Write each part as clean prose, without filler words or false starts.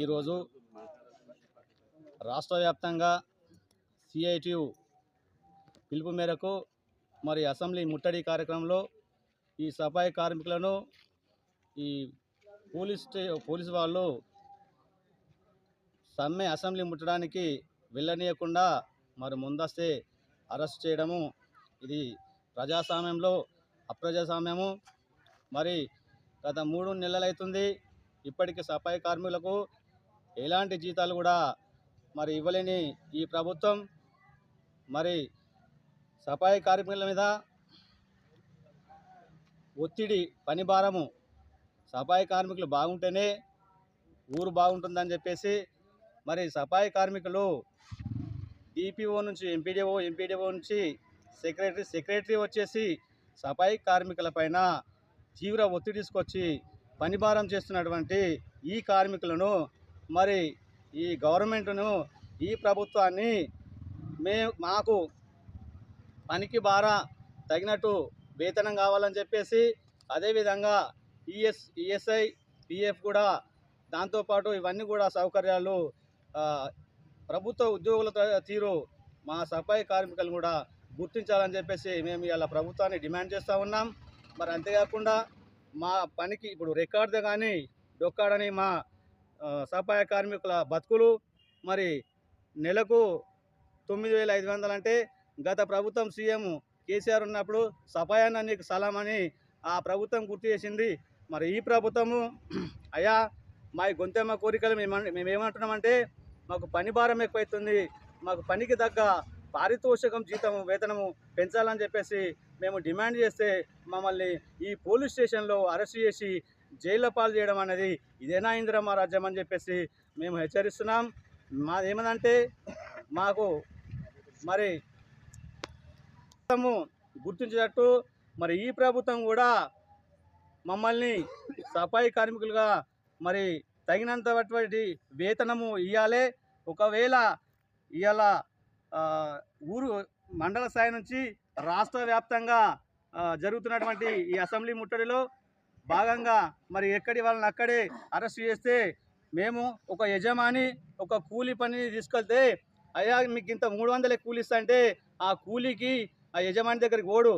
ఈరోజు రాష్ట్ర వ్యాప్తంగా సిఐటియు పిలుపు మేరకు మరి అసెంబ్లీ ముట్టడి కార్యక్రమంలో ఈ సఫాయి కార్మికులను ఈ పోలీసు వాళ్ళు సమ్మె అసెంబ్లీ ముట్టడానికి వెళ్ళనీయకుండా మరి ముందస్తే అరెస్ట్ చేయడము ఇది ప్రజాస్వామ్యంలో అప్రజాస్వామ్యము. మరి గత 3 నెలలైతుంది ఇప్పటికి సఫాయి కార్మికులకు ఎలాంటి జీతాలు కూడా మరి ఇవ్వలేని ఈ ప్రభుత్వం మరి సఫాయి కార్మికుల మీద ఒత్తిడి, పని భారము, సఫాయి కార్మికులు బాగుంటేనే ఊరు బాగుంటుందని చెప్పేసి మరి సఫాయి కార్మికులు డిపిఓ నుంచి ఎంపీడీఓ నుంచి సెక్రటరీ వచ్చేసి సఫాయి కార్మికుల పైన తీవ్ర ఒత్తిడి తీసుకొచ్చి పని భారం చేస్తున్నటువంటి ఈ కార్మికులను మరి ఈ గవర్నమెంట్ను, ఈ ప్రభుత్వాన్ని మాకు పనికి భార తగినట్టు వేతనం కావాలని చెప్పేసి, అదేవిధంగా ఈఎస్ఐ పిఎఫ్ కూడా దాంతోపాటు ఇవన్నీ కూడా సౌకర్యాలు ప్రభుత్వ ఉద్యోగుల తీరు మా సఫాయి కార్మికులను కూడా గుర్తించాలని చెప్పేసి మేము ఇలా ప్రభుత్వాన్ని డిమాండ్ చేస్తూ ఉన్నాం. మరి అంతేకాకుండా మా పనికి ఇప్పుడు రికార్డు కానీ డొక్కాడని మా సఫాయి కార్మికుల బతుకులు మరి నెలకు 9,500 అంటే గత ప్రభుత్వం సీఎం కేసీఆర్ ఉన్నప్పుడు సఫాయన్న నీకు సలాం అని ఆ ప్రభుత్వం గుర్తు చేసింది. మరి ఈ ప్రభుత్వము అయ్యా మా గొంతెమ్మ కోరికలు మేమేమంటున్నామంటే మాకు పని భారం ఎక్కువైతుంది, మాకు పనికి తగ్గ పారితోషికం, జీతం, వేతనము పెంచాలని చెప్పేసి మేము డిమాండ్ చేస్తే మమ్మల్ని ఈ పోలీస్ స్టేషన్లో అరెస్ట్ చేసి జైల్లో పాలు చేయడం అనేది ఇదేనా ఇందిరమ్మ రాజ్యం అని చెప్పేసి మేము హెచ్చరిస్తున్నాం. మాదేమనంటే మాకు మరి గుర్తించేటట్టు మరి ఈ ప్రభుత్వం కూడా మమ్మల్ని సఫాయి కార్మికులుగా మరి తగినంతటువంటి వేతనము ఇవ్వాలి. ఒకవేళ ఇవాళ ఊరు మండల స్థాయి నుంచి రాష్ట్ర వ్యాప్తంగా జరుగుతున్నటువంటి ఈ అసెంబ్లీ ముట్టడిలో భాగంగా మరి ఎక్కడి వాళ్ళని అక్కడే అరెస్ట్ చేస్తే మేము ఒక యజమాని ఒక కూలీ పని తీసుకెళ్తే అయ్యా మీకు ఇంత 300 కూలీ ఇస్తా అంటే ఆ కూలీకి ఆ యజమాని దగ్గరికి ఓడు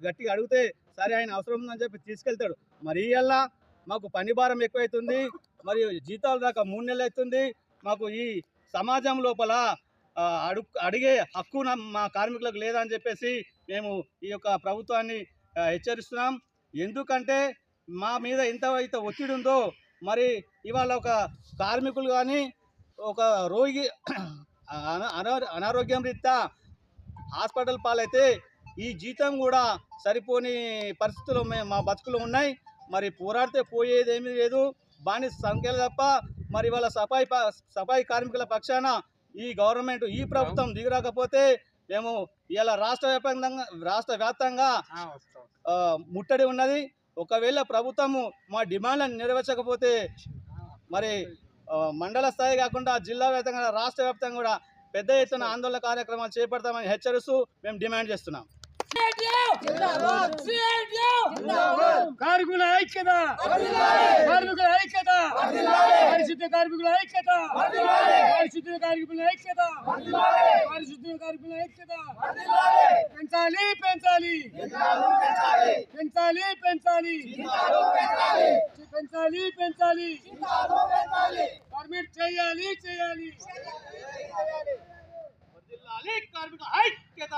గట్టిగా అడిగితే సరే ఆయన అవసరం ఉందని చెప్పి తీసుకెళ్తాడు. మరి ఇవాళ మాకు పని భారం ఎక్కువైతుంది, మరి జీతాలు దాకా 3 నెలలు అవుతుంది. మాకు ఈ సమాజం లోపల అడిగే హక్కు మా కార్మికులకు లేదని చెప్పేసి మేము ఈ యొక్క ప్రభుత్వాన్ని హెచ్చరిస్తున్నాం. ఎందుకంటే మా మీద ఎంత ఒత్తిడి ఉందో మరి ఇవాళ ఒక కార్మికులు కానీ ఒక రోగి అనారోగ్యం రీత్యా హాస్పిటల్ పాలైతే ఈ జీతం కూడా సరిపోని పరిస్థితులు మా బతుకులు ఉన్నాయి. మరి పోరాడితే పోయేదేమీ లేదు, బానిస సంఖ్యలు తప్ప. మరి ఇవాళ సఫాయి కార్మికుల పక్షాన ఈ గవర్నమెంట్, ఈ ప్రభుత్వం దిగిరాకపోతే మేము ఇలా రాష్ట్ర వ్యాప్తంగా ముట్టడి ఉన్నది. ఒకవేళ ప్రభుత్వము మా డిమాండ్లను నెరవేర్చకపోతే మరి మండల స్థాయి కాకుండా జిల్లా వ్యాప్తంగా, రాష్ట్ర వ్యాప్తంగా కూడా పెద్ద ఎత్తున ఆందోళన కార్యక్రమాలు చేపడతామని హెచ్చరిస్తూ మేము డిమాండ్ చేస్తున్నాం. కార్మికుల ఐక్యత, కార్మికుల ఐక్యత, పరిశుద్ధ కార్మికుల ఐక్యత, పరిశుద్ధ కార్మికుల ఐక్యత, పరిశుద్ధ కార్మికుల ఐక్యత. పెంచాలి పెంచాలి పెంచాలి పెంచాలి పెంచాలి పెంచాలి పర్మిట్ చేయాలి చేయాలి. కార్మిక ఐక్యత.